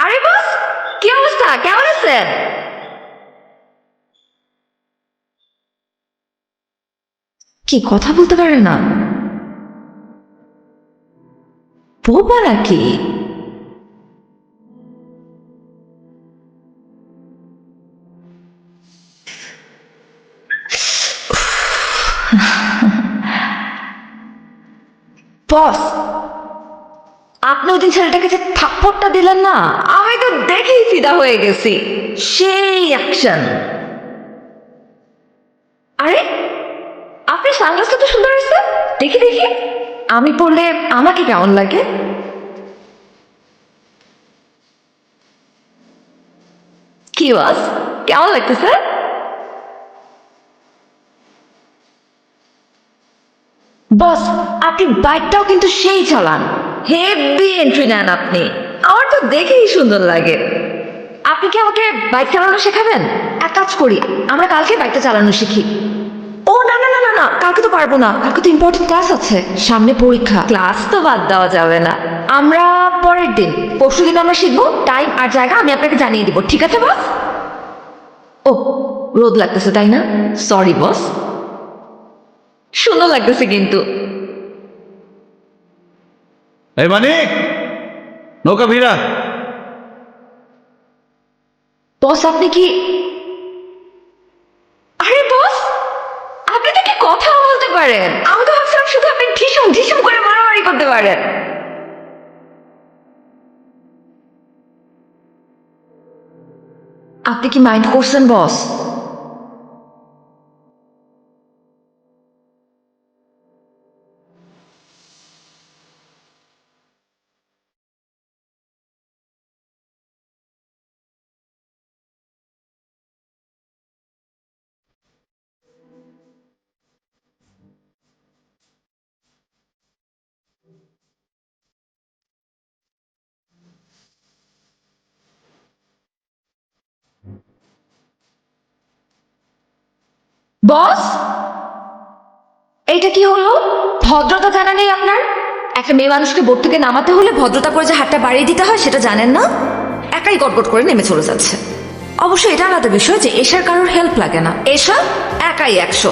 আরে বস, কি অবস্থা? কেমন আছেন? কি কথা বলতে পারে না? বোবা নাকি? বস, আপনি ওই দিন ছেলেটাকে যে থাপ্পড়টা দিলেন না, আমি তো দেখেই ফিদা হয়ে গেছি। সেই অ্যাকশন। আরে, আপনার সানগ্লাসটা তো সুন্দর হয়েছে। দেখি দেখি, আমি পরলে আমাকে কেমন লাগে? কি বস, কেমন লাগতেছে? বস, আপনি বাইকটাও কিন্তু সেই চালান। হেভি এন্ট্রি নেন আপনি। আমার তো দেখেই সুন্দর লাগে। আপনি কি আমাকে বাইক চালানো শেখাবেন? এক কাজ করি, আমরা কালকে বাইকটা চালানো শিখি। ও না না না না না, কালকে তো পারবো না, কালকে তো ইম্পর্টেন্ট ক্লাস আছে, সামনে পরীক্ষা। ক্লাস তো বাদ দেওয়া যাবে না। আমরা পরের দিন, পরশু দিন আমরা শিখবো। টাইম আর জায়গা আমি আপনাকে জানিয়ে দিব, ঠিক আছে বস? ও, রোদ লাগতেছে তাই না? Sorry boss. সুন্দর লাগতেছে কিন্তু। এই মানিক, নৌকা ভিড়া। বস আপনি কি, আরে বস, আপনি তো কি কথা বলতে পারেন? আমি তো ভাবছিলাম শুধু আপনি ঢিসুম ঢিসুম করে মারামারি করতে পারেন। আপনি কি মাইন্ড করছেন বস? বস, এইটা কি হলো? ভদ্রতা জানা নেই আপনার? একটা মেয়ে মানুষকে বোট থেকে নামাতে হলে ভদ্রতা করে যে হাতটা বাড়িয়ে দিতে হয় সেটা জানেন না? একাই গটগট করে নেমে চলে যাচ্ছে। অবশ্য এটা আলাদা বিষয় যে এশার কারোর হেল্প লাগে না, এশা একাই 100।